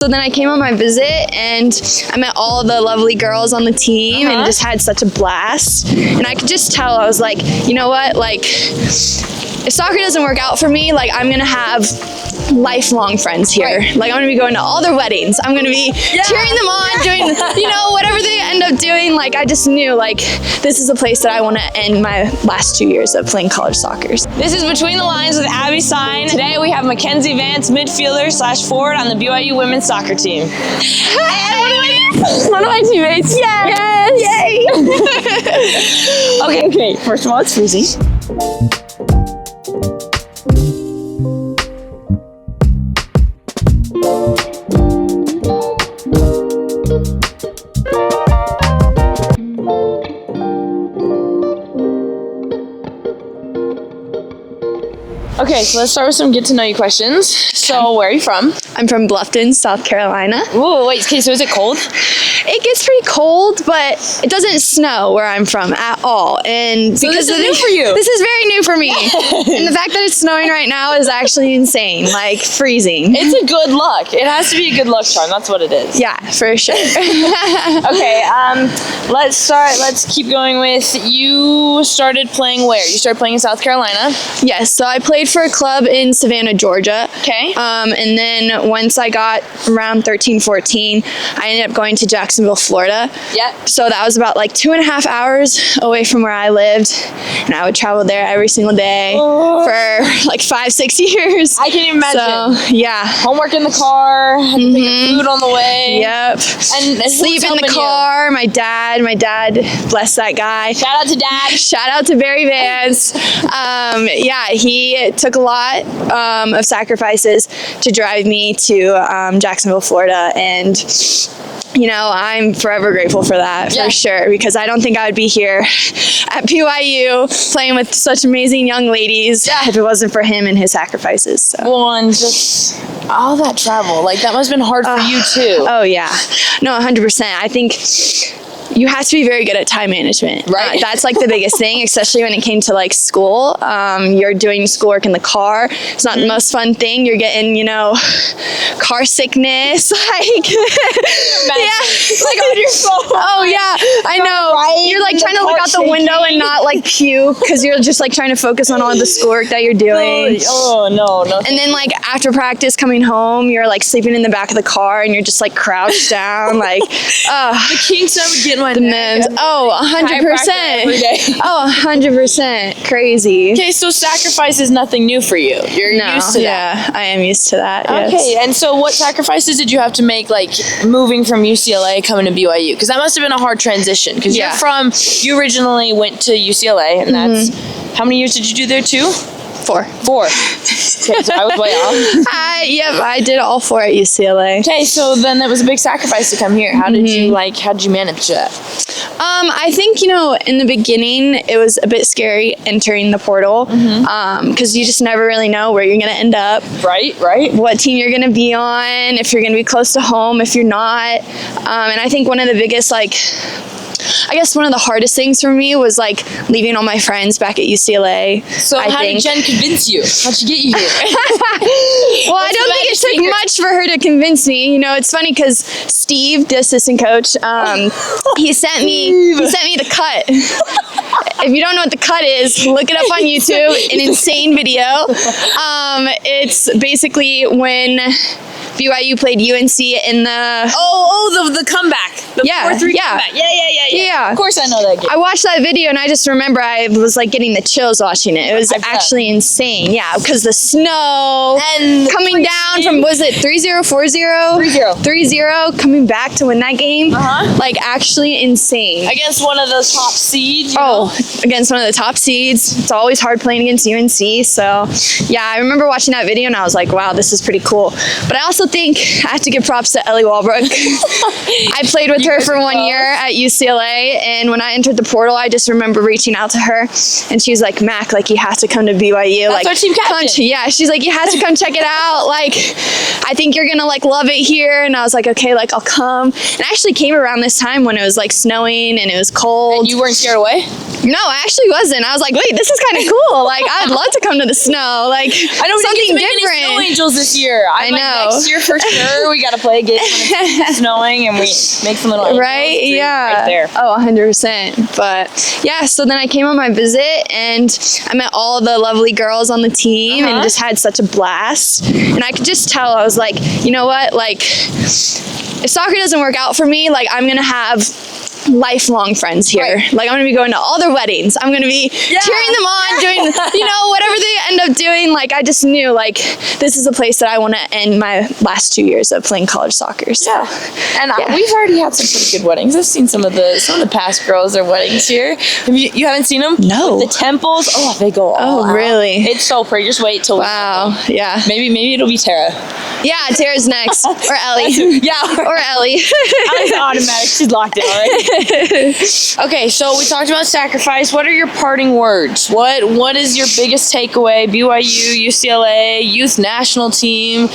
So then I came on my visit and I met all the lovely girls on the team and just had such a blast. And I could just tell, I was like, you know what, like, if soccer doesn't work out for me, like, I'm gonna have lifelong friends here. Like, I'm gonna be going to all their weddings. I'm gonna be cheering them on, doing, you know, whatever they end up doing. Like, I just knew, like, this is a place that I want to end my last 2 years of playing college soccer. This is Between the Lines with Abbi Sine. Today we have Mackenzee Vance, midfielder / forward on the BYU women's soccer team. One of my teammates. Yes. Yay. Okay. First of all, it's freezing. Okay, so let's start with some get to know you questions. So, where are you from? I'm from Bluffton, South Carolina. Ooh, wait, okay, so is it cold? It gets pretty cold, but it doesn't snow where I'm from at all. And so because this is new for you. This is very new for me. And the fact that it's snowing right now is actually insane, like freezing. It's a good luck. It has to be a good luck charm. That's what it is. Yeah, for sure. Okay, let's keep going with, you started playing where? You started playing in South Carolina? Yes, so I played for a club in Savannah, Georgia. Okay. And then once I got around 13, 14, I ended up going to Jacksonville, Florida. Yep. So that was about like 2.5 hours away from where I lived. And I would travel there every single day for like 5-6 years. I can imagine. So, yeah. Homework in the car, had to pick up food on the way. Yep. And sleep in the car. You? My dad, bless that guy. Shout out to Dad. Shout out to Barry Vance. Yeah, he took a lot of sacrifices to drive me to Jacksonville, Florida, and you know, I'm forever grateful for that, for sure, because I don't think I would be here at BYU playing with such amazing young ladies if it wasn't for him and his sacrifices. So. Well, and just all that travel, like that must have been hard for you too. Oh yeah, no, 100%. I think you have to be very good at time management. Right. That's like the biggest thing, especially when it came to like school. You're doing schoolwork in the car. It's not the most fun thing. You're getting, you know, car sickness. Like, Like on your phone. Oh yeah, I know. Right? You're like trying to look out the window and not like puke because you're just like trying to focus on all the schoolwork that you're doing. Oh no. And then like after practice coming home, you're like sleeping in the back of the car and you're just like crouched down. Like, the kinks I would get in my the neck. men's. Oh, 100%. Oh, 100%. Crazy. Okay, so sacrifice is nothing new for you. You're used to that. Yeah, I am used to that. Okay, yes. and so what sacrifices did you have to make, like moving from UCLA coming to BYU? Because that must have been a hard transition. Because you originally went to UCLA, and that's how many years did you do there? 2? 4. Okay, so I was way off. I did all 4 at UCLA. Okay, so then it was a big sacrifice to come here. How did you manage that? I think, you know, in the beginning, it was a bit scary entering the portal because you just never really know where you're going to end up. Right. What team you're going to be on, if you're going to be close to home, if you're not. And I think one of the biggest, I guess one of the hardest things for me was like leaving all my friends back at UCLA. So how did Jen convince you? How'd she get you here? Well, I don't think it took much for her to convince me. You know, it's funny because Steve, the assistant coach, he sent me the cut. If you don't know what the cut is, look it up on YouTube. An insane video. It's basically when BYU played UNC in the the comeback. The 4-3 comeback. Yeah. Of course I know that game. I watched that video and I just remember I was like getting the chills watching it. It was actually insane. Yeah, because the snow and coming down from, was it 3-0, 4-0? 3-0 coming back to win that game. Like actually insane. Against one of the top seeds. Against one of the top seeds. It's always hard playing against UNC. So yeah, I remember watching that video and I was like, wow, this is pretty cool. But I also think I have to give props to Ellie Walbrook. I played with her for 1 year at UCLA, and when I entered the portal, I just remember reaching out to her, and she was like, Mac, like, you have to come to BYU. That's our team captain. Yeah, she's like, you have to come check it out. Like, I think you're gonna like love it here. And I was like, okay, like I'll come. And I actually came around this time when it was like snowing and it was cold. And you weren't scared away? No, I actually wasn't. I was like, wait, this is kind of cool. Like, I'd love to come to the snow. Like, I know, something we didn't different. Snow Angels this year. I know. Next year for sure. We got to play a game when it's snowing and we make some little right? Yeah. right there. Oh, 100%. But yeah, so then I came on my visit and I met all the lovely girls on the team and just had such a blast. And I could just tell, I was like, you know what? Like, if soccer doesn't work out for me, like, I'm going to have lifelong friends here. Right. Like, I'm going to be going to all their weddings. I'm going to be cheering them on, doing, you know, whatever they end up doing. Like, I just knew, like, this is a place that I want to end my last 2 years of playing college soccer. So, and we've already had some pretty good weddings. I've seen some of the past girls' their weddings here. You haven't seen them? No. The temples. Oh, they go all out. Really? It's so pretty. Just wait till yeah. Maybe it'll be Tara. Yeah, Tara's next. Or Ellie. Or Ellie. Ellie's automatic. She's locked out, right? Okay, so we talked about sacrifice. What are your parting words? What is your biggest takeaway? BYU, UCLA, youth national team,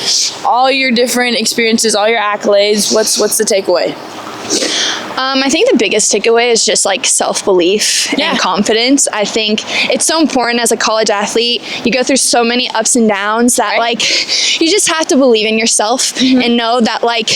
all your different experiences, all your accolades. What's the takeaway? I think the biggest takeaway is just like self-belief and confidence. I think it's so important as a college athlete. You go through so many ups and downs that like you just have to believe in yourself and know that like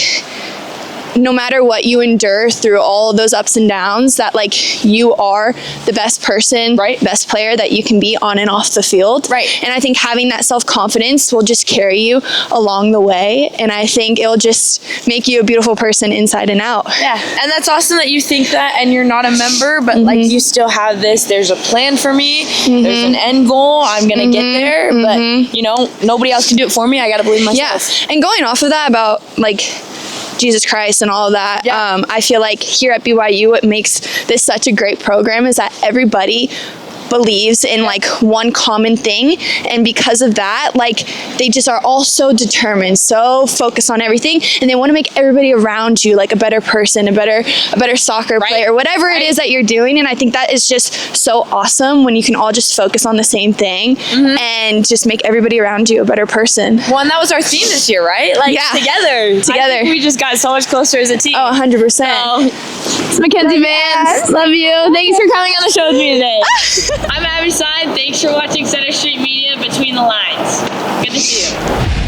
no matter what you endure through all of those ups and downs, that like you are the best person, best player that you can be on and off the field. And I think having that self-confidence will just carry you along the way. And I think it'll just make you a beautiful person inside and out. Yeah. And that's awesome that you think that and you're not a member, but like you still have this, there's a plan for me. There's an end goal. I'm going to get there, but you know, nobody else can do it for me. I got to believe myself. Yeah. And going off of that about like Jesus Christ and all of that. I feel like here at BYU, what makes this such a great program is that everybody believes in like one common thing, and because of that, like they just are all so determined, so focused on everything, and they want to make everybody around you like a better person, a better soccer player, whatever it is that you're doing. And I think that is just so awesome when you can all just focus on the same thing and just make everybody around you a better person. Well, and that was our theme this year, right? Like together. I think we just got so much closer as a team. Oh, 100%. It's Mackenzee Vance. Love you. Thanks for coming on the show with me today. I'm Abbi Sine. Thanks for watching Center Street Media Between the Lines. Good to see you.